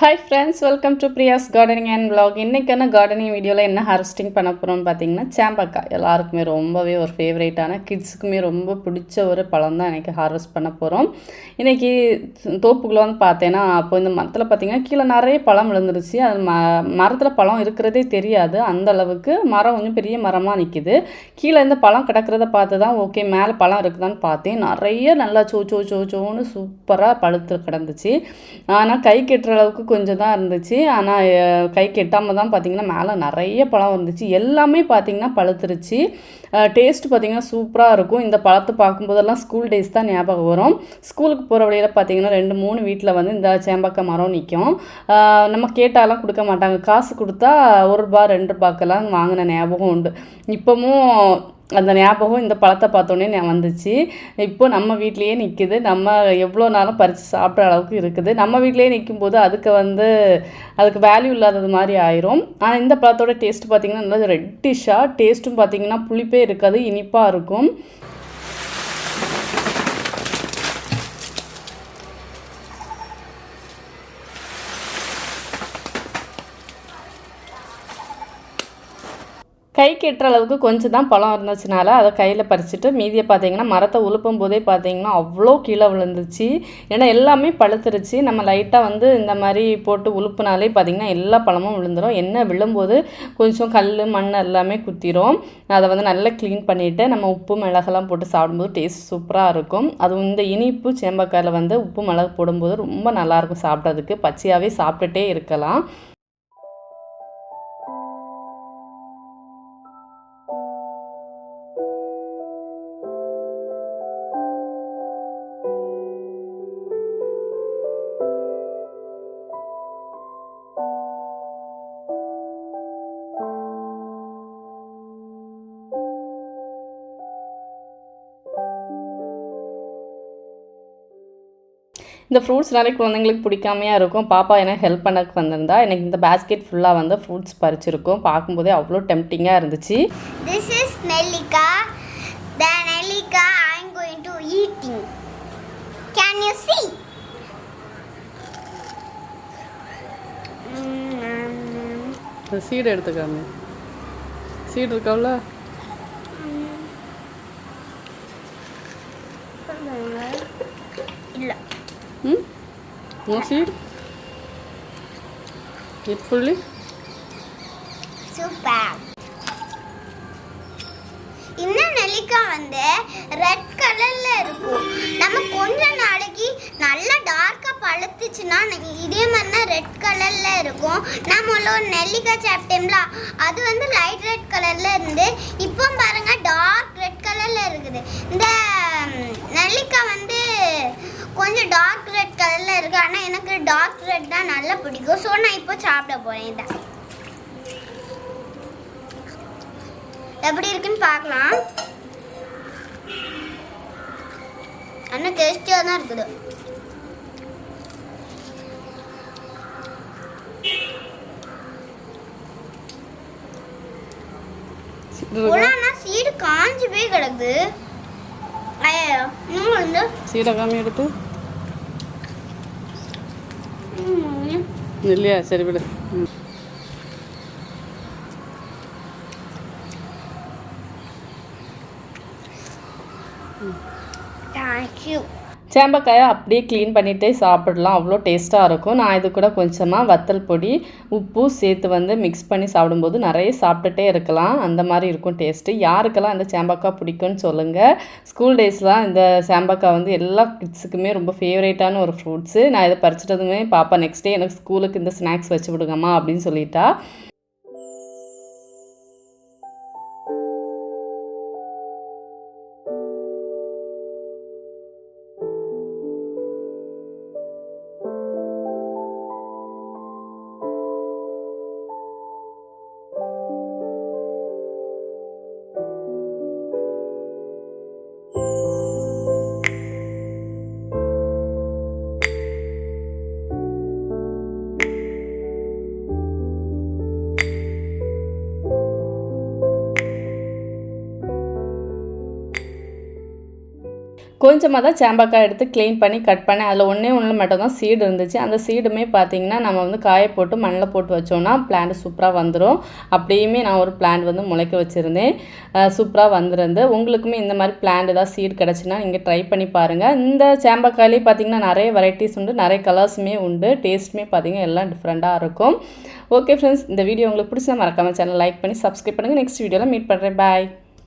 Hi friends, welcome to Priya's gardening and vlog. இன்றைக்கான gardening வீடியோவில் என்ன ஹார்வெஸ்டிங் பண்ண போகிறோம்னு பார்த்தீங்கன்னா சேம்பக்காய். எல்லாருக்குமே ரொம்பவே ஒரு ஃபேவரேட்டான, கிட்ஸுக்குமே ரொம்ப பிடிச்ச ஒரு பழம் தான் இன்றைக்கி ஹார்வெஸ்ட் பண்ண போகிறோம். இன்றைக்கி தோப்புக்குள்ளே வந்து பார்த்தேன்னா, அப்போ இந்த மரத்தில் பார்த்திங்கன்னா கீழே நிறைய பழம் விழுந்துருச்சு. அது மரத்தில் பழம் இருக்கிறதே தெரியாது. அந்த அளவுக்கு மரம் கொஞ்சம் பெரிய மரமாக நிற்கிது. கீழே இந்த பழம் கிடக்கிறத பார்த்து தான் ஓகே மேலே பழம் இருக்குதான்னு பார்த்தேன். நிறைய நல்லா சோன்னு சூப்பராக பழுத்து கிடந்துச்சு. ஆனால் கை கெட்டுற அளவுக்கு கொஞ்சம் தான் இருந்துச்சு. ஆனால் கை கெட்டாமல் தான் பார்த்திங்கன்னா மேலே நிறைய பழம் இருந்துச்சு. எல்லாமே பார்த்திங்கன்னா பழுத்துருச்சு. டேஸ்ட்டு பார்த்திங்கன்னா சூப்பராக இருக்கும். இந்த பழத்தை பார்க்கும்போதெல்லாம் ஸ்கூல் டேஸ் தான் ஞாபகம் வரும். ஸ்கூலுக்கு போகிற வழியில் பார்த்திங்கன்னா 2-3 வீட்டில் வந்து இந்த சேம்பக்காய் மரம் நிற்கும். நம்ம கேட்டாலாம் கொடுக்க மாட்டாங்க. காசு கொடுத்தா ₹1 ₹2 வாங்கின ஞாபகம் உண்டு. இப்போவும் அந்த ஞாபகம் இந்த பழத்தை பார்த்தோன்னே வந்துச்சு. இப்போ நம்ம வீட்லேயே நிற்கிது. நம்ம எவ்வளோ நாளும் பறித்து சாப்பிட்ற அளவுக்கு இருக்குது. நம்ம வீட்லேயே நிற்கும்போது அதுக்கு வேல்யூ இல்லாதது மாதிரி ஆயிரும். ஆனால் இந்த பழத்தோட டேஸ்ட்டு பார்த்திங்கன்னா நல்லா ரெட்டிஷாக, டேஸ்ட்டும் பார்த்திங்கன்னா புளிப்பே இருக்காது, இனிப்பாக இருக்கும். கை கெட்டுற அளவுக்கு கொஞ்சம் தான் பழம் இருந்துச்சுனால அதை கையில் பறிச்சுட்டு மீதியை பார்த்திங்கன்னா மரத்தை உழுப்பும் போதே பார்த்திங்கன்னா அவ்வளோ கீழே விழுந்துச்சு. ஏன்னா எல்லாமே பழுத்துருச்சு. நம்ம லைட்டாக வந்து இந்த மாதிரி போட்டு உழுப்புனாலே பார்த்திங்கன்னா எல்லா பழமும் விழுந்துடும். என்ன விழும்போது கொஞ்சம் கல் மண் எல்லாமே குத்திரும். அதை வந்து நல்லா க்ளீன் பண்ணிவிட்டு நம்ம உப்பு மிளகெல்லாம் போட்டு சாப்பிடும்போது டேஸ்ட் சூப்பராக இருக்கும். அதுவும் இந்த இனிப்பு சேம்பக்காயில் வந்து உப்பு மிளகு போடும்போது ரொம்ப நல்லாயிருக்கும் சாப்பிட்றதுக்கு. பச்சையாகவே சாப்பிட்டுட்டே இருக்கலாம். இந்த ஃப்ரூட்ஸ் நிறைய குழந்தைங்களுக்கு பிடிக்காமையாக இருக்கும். பாப்பா எனக்கு ஹெல்ப் பண்ணக்கு வந்திருந்தா. எனக்கு இந்த பேஸ்கெட் ஃபுல்லாக வந்து ஃப்ரூட்ஸ் பறிச்சிருக்கும். பார்க்கும்போதே அவ்வளோ டெம்ப்டிங்காக இருந்துச்சு. This is Nellika. The Nellika I am going to eating. Can you see? Seed எடுத்துக்காம சீடு இருக்காவில் இல்லை. No seed? Eat fully? Super. இந்த நெல்லிக்காய் வந்து ரெட் கலர்ல இருக்கும். நம்ம கொஞ்ச நாளைக்கு நல்லா டார்க்கா பழுத்துச்சுன்னா இதே மாதிரி தான் ரெட் கலர்ல இருக்கும். நம்ம ஒரு நெல்லிக்காய் சாப்பிட்டோம்ல, அது வந்து லைட் ரெட் கலர்ல இருந்து இப்போ பாருங்க டார்க் ரெட் கலர்ல இருக்குது. இந்த நெல்லிக்காய் வந்து கொஞ்சம் டார்க் ரெட் கலர்ல இருக்கு. ஆனால் எனக்கு டார்க் ரெட் தான் நல்லா பிடிக்கும். ஸோ நான் இப்போ சாப்பிட போறேன். இதை எப்படி இருக்குன்னு பார்க்கலாம். ஆனால் டேஸ்டியாக தான் இருக்குது. சீடு காஞ்சி போய் கிடக்குது. சீடை காமி எடுத்து இல்லையா? சரி விடு. தேங்க்யூ. சேம்பக்காயை அப்படியே க்ளீன் பண்ணிகிட்டே சாப்பிடலாம். அவ்வளோ டேஸ்ட்டாக இருக்கும். நான் இது கூட கொஞ்சமாக வத்தல் பொடி உப்பு சேர்த்து வந்து மிக்ஸ் பண்ணி சாப்பிடும்போது நிறைய சாப்பிட்டுட்டே இருக்கலாம். அந்த மாதிரி இருக்கும் டேஸ்ட்டு. யாருக்கெல்லாம் இந்த சேம்பக்காய் பிடிக்கும்னு சொல்லுங்கள். ஸ்கூல் டேஸ்லாம் இந்த சேம்பக்காய் வந்து எல்லா கிட்ஸுக்குமே ரொம்ப ஃபேவரேட்டான ஒரு ஃப்ரூட்ஸு. நான் இதை பறிச்சிட்டதுமே பாப்பா நெக்ஸ்ட் டே எனக்கு ஸ்கூலுக்கு இந்த ஸ்நாக்ஸ் வச்சு விடுங்கம்மா அப்படின்னு சொல்லிட்டா. கொஞ்சமாக தான் சாம்பக்காய் எடுத்து க்ளீன் பண்ணி கட் பண்ணி அதில் ஒன்று மட்டும் தான் சீடு இருந்துச்சு. அந்த சீடுமே பார்த்திங்கன்னா நம்ம வந்து காய போட்டு மண்ணில் போட்டு வச்சோன்னா பிளான்ட் சூப்பராக வந்துடும். அப்படியுமே நான் ஒரு பிளான்ட் வந்து முளைக்க வச்சுருந்தேன், சூப்பராக வந்துருந்து. உங்களுக்குமே இந்த மாதிரி பிளான்ட் ஏதாவது சீடு கிடச்சின்னா நீங்கள் ட்ரை பண்ணி பாருங்கள். இந்த சாம்பக்காயிலே பார்த்திங்கன்னா நிறைய வெரைட்டிஸ் உண்டு, நிறைய கலர்ஸுமே உண்டு, டேஸ்ட்டுமே பார்த்திங்கன்னா எல்லாம் டிஃப்ரெண்ட்டாக இருக்கும். ஓகே ஃப்ரெண்ட்ஸ், இந்த வீடியோ உங்களுக்கு பிடிச்சா மறக்காமல் சேனல் லைக் பண்ணி சப்ஸ்கிரைப் பண்ணுங்கள். நெக்ஸ்ட் வீடியோவில் மீட் பண்ணுறேன். பாய்.